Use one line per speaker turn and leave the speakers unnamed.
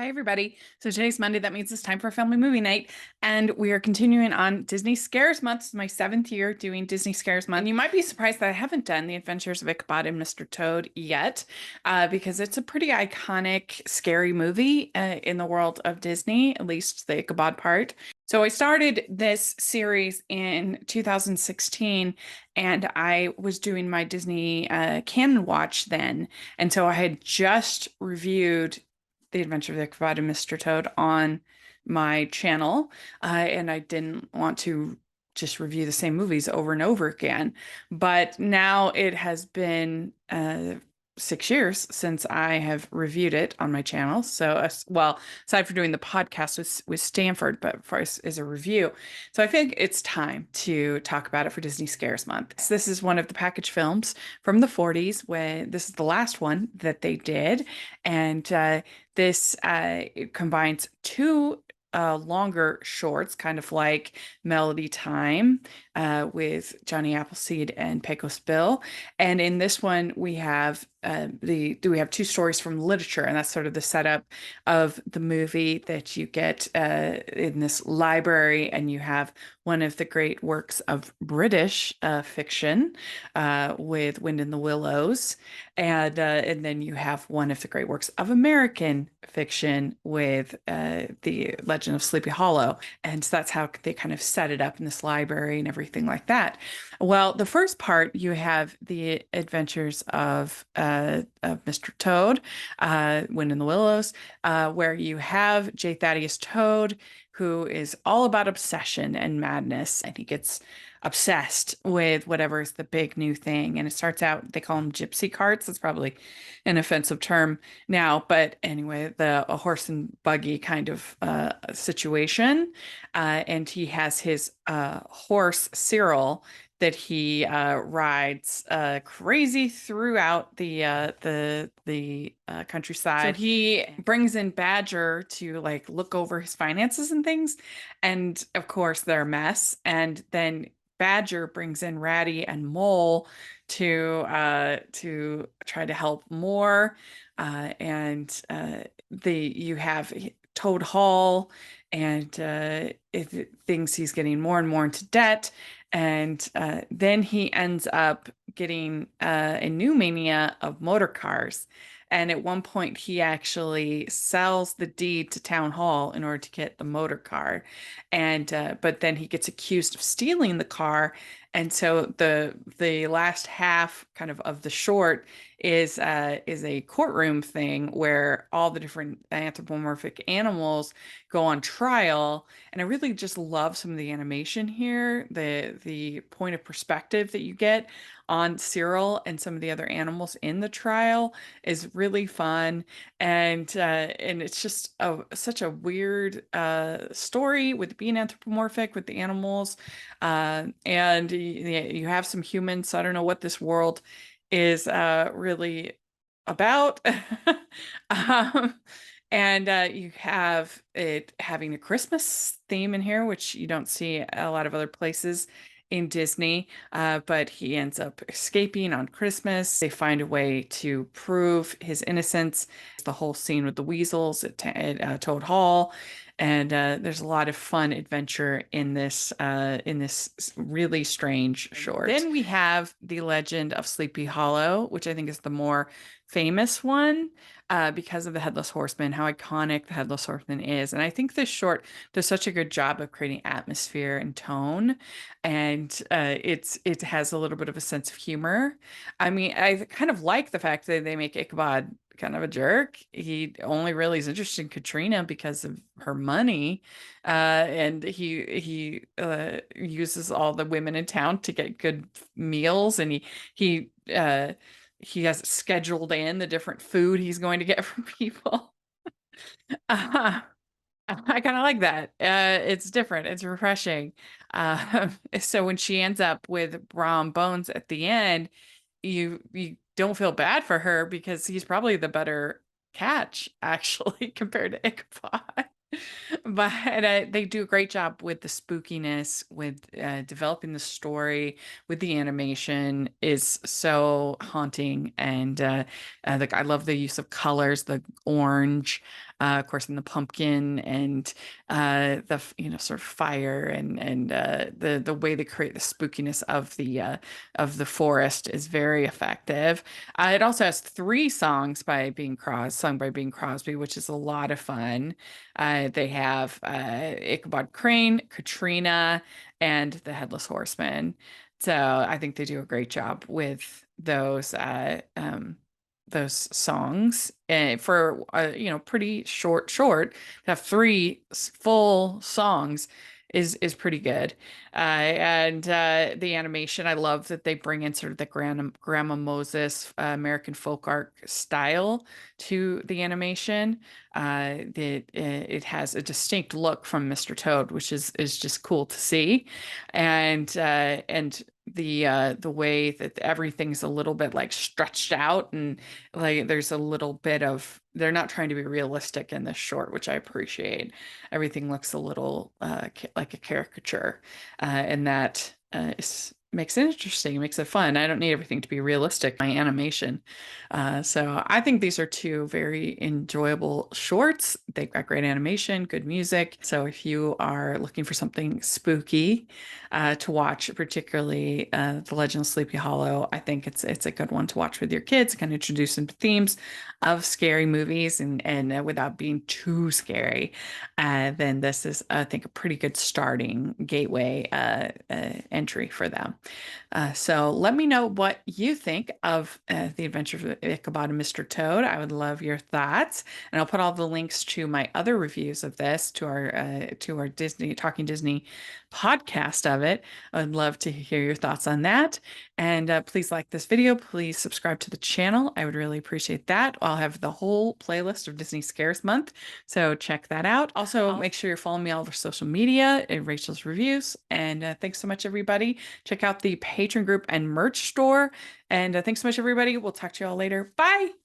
Hi, everybody. So today's Monday. That means it's time for a family movie night. And we are continuing on Disney Scares Month. This is my 7th year doing Disney Scares Month. And you might be surprised that I haven't done The Adventures of Ichabod and Mr. Toad yet, because it's a pretty iconic, scary movie in the world of Disney, at least the Ichabod part. So I started this series in 2016, and I was doing my Disney Canon watch then. And so I had just reviewed the Adventure of Ichabod and Mr. Toad on my channel, and I didn't want to just review the same movies over and over again. But now it has been 6 years since I have reviewed it on my channel. So, well, aside from doing the podcast with Stanford, but for as a review. So I think it's time to talk about it for Disney Scares Month. So this is one of the package films from the 40s, when this is the last one that they did. And this it combines two longer shorts, kind of like Melody Time with Johnny Appleseed and Pecos Bill. And in this one, we have we have two stories from literature, and that's sort of the setup of the movie that you get in this library, and you have one of the great works of British fiction with Wind in the Willows, and then you have one of the great works of American fiction with the Legend of Sleepy Hollow. And so that's how they kind of set it up in this library and everything like that. Well, the first part, you have the adventures of Mr. Toad, Wind in the Willows, where you have J. Thaddeus Toad, who is all about obsession and madness, and he gets obsessed with whatever is the big new thing. And it starts out, they call them gypsy carts. That's probably an offensive term now, but anyway, a horse and buggy kind of situation. And he has his horse, Cyril, that he rides crazy throughout the countryside. So he brings in Badger to like look over his finances and things, and of course they're a mess. And then Badger brings in Ratty and Mole to try to help more, and you have Toad Hall, and it thinks he's getting more and more into debt. And then he ends up getting a new mania of motor cars. And at one point, he actually sells the deed to Town Hall in order to get the motor car. And but then he gets accused of stealing the car. And so the last half kind of the short is a courtroom thing where all the different anthropomorphic animals go on trial. And I really just love some of the animation here, the point of perspective that you get on Cyril and some of the other animals in the trial is really fun. And it's just such a weird story with being anthropomorphic with the animals. And you have some humans, so I don't know what this world is really about. Um, and you have it having a Christmas theme in here, which you don't see a lot of other places in Disney. But he ends up escaping on Christmas. They find a way to prove his innocence. The whole scene with the weasels at Toad Hall. And there's a lot of fun adventure in this really strange short. Then we have The Legend of Sleepy Hollow, which I think is the more famous one because of the Headless Horseman, how iconic the Headless Horseman is. And I think this short does such a good job of creating atmosphere and tone, and it has a little bit of a sense of humor. I mean, I kind of like the fact that they make Ichabod kind of a jerk. He only really is interested in Katrina because of her money, and he uses all the women in town to get good meals, and he has scheduled in the different food he's going to get from people. Uh, I kind of like that. It's different. It's refreshing. So when she ends up with Brom Bones at the end, you don't feel bad for her because he's probably the better catch actually compared to Ichabod. But they do a great job with the spookiness, with developing the story, with the animation is so haunting, and I love the use of colors, the orange, of course, in the pumpkin and the sort of fire and the way they create the spookiness of the forest is very effective. It also has three songs sung by Bing Crosby, which is a lot of fun. They have Ichabod Crane, Katrina, and the Headless Horseman. So I think they do a great job with those songs for pretty short to have three full songs is pretty good. And the animation, I love that they bring in sort of the Grandma Moses American folk art style to the animation. It has a distinct look from Mr. Toad, which is just cool to see, and the way that everything's a little bit like stretched out and like there's a little bit of they're not trying to be realistic in this short, which I appreciate. Everything looks a little like a caricature, and that makes it interesting, makes it fun. I don't need everything to be realistic, my animation. So I think these are two very enjoyable shorts. They've got great animation, good music. So if you are looking for something spooky to watch, particularly The Legend of Sleepy Hollow, I think it's a good one to watch with your kids, kind of introduce them to themes of scary movies and without being too scary. Then this is, I think, a pretty good starting gateway entry for them. So let me know what you think of The Adventures of Ichabod and Mr. Toad. I would love your thoughts, and I'll put all the links to my other reviews of this to our Disney Talking Disney podcast of it. I'd love to hear your thoughts on that. And please like this video. Please subscribe to the channel. I would really appreciate that. I'll have the whole playlist of Disney Scares Month, so check that out. Also, make sure you're following me all over social media and Rachel's Reviews. And thanks so much, everybody. Check out the Patreon group and merch store. And thanks so much, everybody. We'll talk to you all later. Bye.